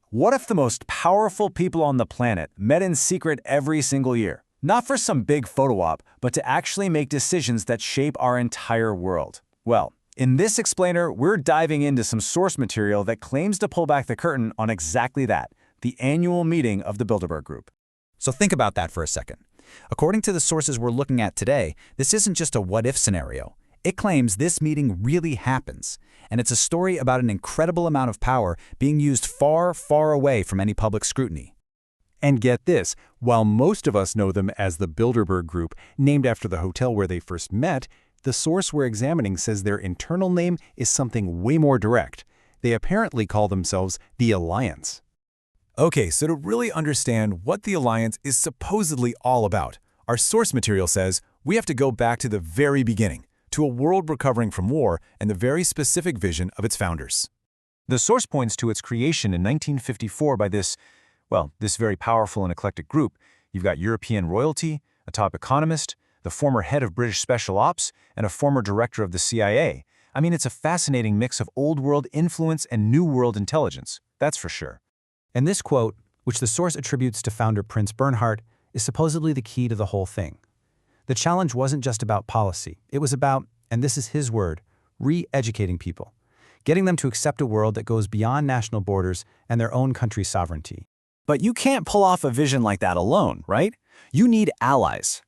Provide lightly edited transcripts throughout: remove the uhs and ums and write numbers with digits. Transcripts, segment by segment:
What if the most powerful people on the planet met in secret every single year? Not for some big photo op, but to actually make decisions that shape our entire world. Well, in this explainer, we're diving into some source material that claims to pull back the curtain on exactly that, the annual meeting of the Bilderberg Group. So think about that for a second. According to the sources we're looking at today, this isn't just a what-if scenario. It claims this meeting really happens, and it's a story about an incredible amount of power being used far, far away from any public scrutiny. And get this, while most of us know them as the Bilderberg Group, named after the hotel where they first met, the source we're examining says their internal name is something way more direct. They apparently call themselves the Alliance. Okay, so to really understand what the Alliance is supposedly all about, our source material says we have to go back to the very beginning, to a world recovering from war and the very specific vision of its founders. The source points to its creation in 1954 by this very powerful and eclectic group. You've got European royalty, a top economist, the former head of British Special Ops, and a former director of the CIA. I mean, it's a fascinating mix of old-world influence and new-world intelligence, that's for sure. And this quote, which the source attributes to founder Prince Bernhard, is supposedly the key to the whole thing. The challenge wasn't just about policy. It was about, and this is his word, re-educating people, getting them to accept a world that goes beyond national borders and their own country's sovereignty. But you can't pull off a vision like that alone, right? You need allies.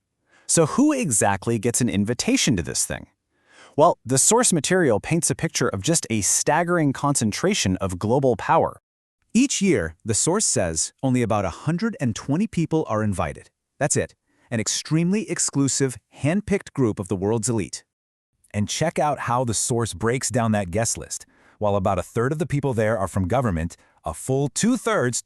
So who exactly gets an invitation to this thing? Well, the source material paints a picture of just a staggering concentration of global power. Each year, the source says only about 120 people are invited. That's it, an extremely exclusive, hand-picked group of the world's elite. And check out how the source breaks down that guest list. While about a third of the people there are from government, a full two-thirds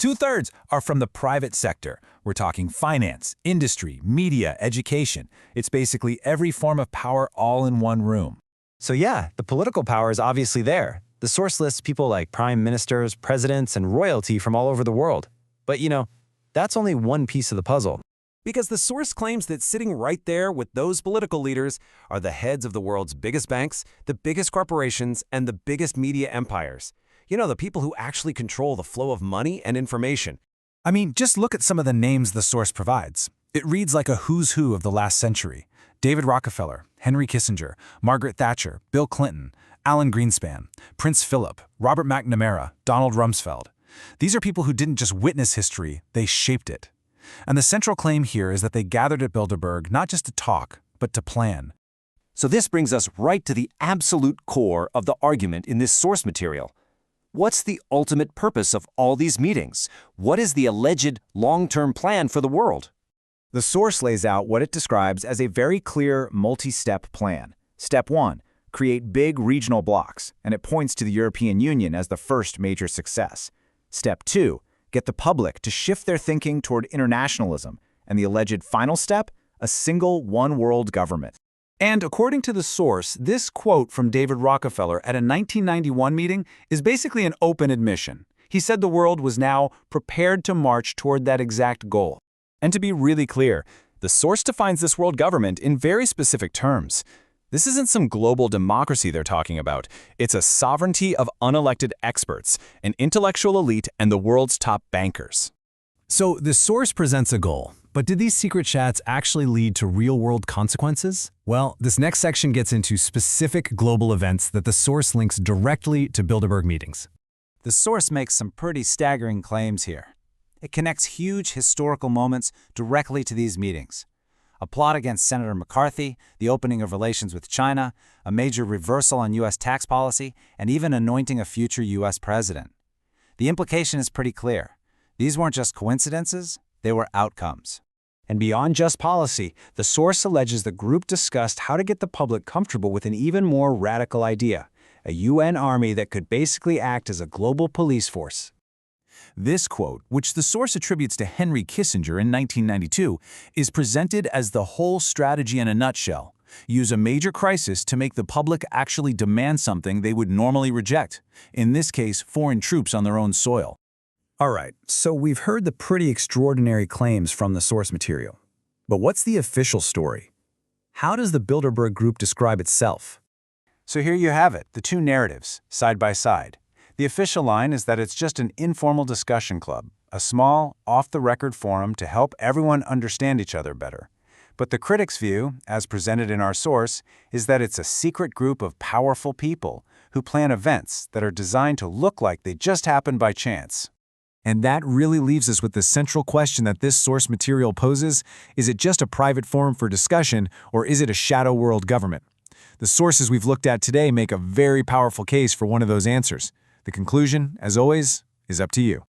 are from the private sector. We're talking finance, industry, media, education. It's basically every form of power all in one room. So yeah, the political power is obviously there. The source lists people like prime ministers, presidents, and royalty from all over the world. But that's only one piece of the puzzle. Because the source claims that sitting right there with those political leaders are the heads of the world's biggest banks, the biggest corporations, and the biggest media empires. The people who actually control the flow of money and information. I mean, just look at some of the names the source provides. It reads like a who's who of the last century. David Rockefeller, Henry Kissinger, Margaret Thatcher, Bill Clinton, Alan Greenspan, Prince Philip, Robert McNamara, Donald Rumsfeld. These are people who didn't just witness history, they shaped it. And the central claim here is that they gathered at Bilderberg not just to talk, but to plan. So this brings us right to the absolute core of the argument in this source material. What's the ultimate purpose of all these meetings? What is the alleged long-term plan for the world? The source lays out what it describes as a very clear multi-step plan. Step 1. Create big regional blocks, and it points to the European Union as the first major success. Step 2. Get the public to shift their thinking toward internationalism, and the alleged final step, a single one-world government. And according to the source, this quote from David Rockefeller at a 1991 meeting is basically an open admission. He said the world was now prepared to march toward that exact goal. And to be really clear, the source defines this world government in very specific terms. This isn't some global democracy they're talking about. It's a sovereignty of unelected experts, an intellectual elite, and the world's top bankers. So the source presents a goal, but did these secret chats actually lead to real-world consequences? Well, this next section gets into specific global events that the source links directly to Bilderberg meetings. The source makes some pretty staggering claims here. It connects huge historical moments directly to these meetings. A plot against Senator McCarthy, the opening of relations with China, a major reversal on U.S. tax policy, and even anointing a future U.S. president. The implication is pretty clear. These weren't just coincidences, they were outcomes. And beyond just policy, the source alleges the group discussed how to get the public comfortable with an even more radical idea, a UN army that could basically act as a global police force. This quote, which the source attributes to Henry Kissinger in 1992, is presented as the whole strategy in a nutshell. Use a major crisis to make the public actually demand something they would normally reject, in this case, foreign troops on their own soil. All right, so we've heard the pretty extraordinary claims from the source material. But what's the official story? How does the Bilderberg Group describe itself? So here you have it, the two narratives, side by side. The official line is that it's just an informal discussion club, a small, off-the-record forum to help everyone understand each other better. But the critics' view, as presented in our source, is that it's a secret group of powerful people who plan events that are designed to look like they just happened by chance. And that really leaves us with the central question that this source material poses: is it just a private forum for discussion, or is it a shadow world government? The sources we've looked at today make a very powerful case for one of those answers. The conclusion, as always, is up to you.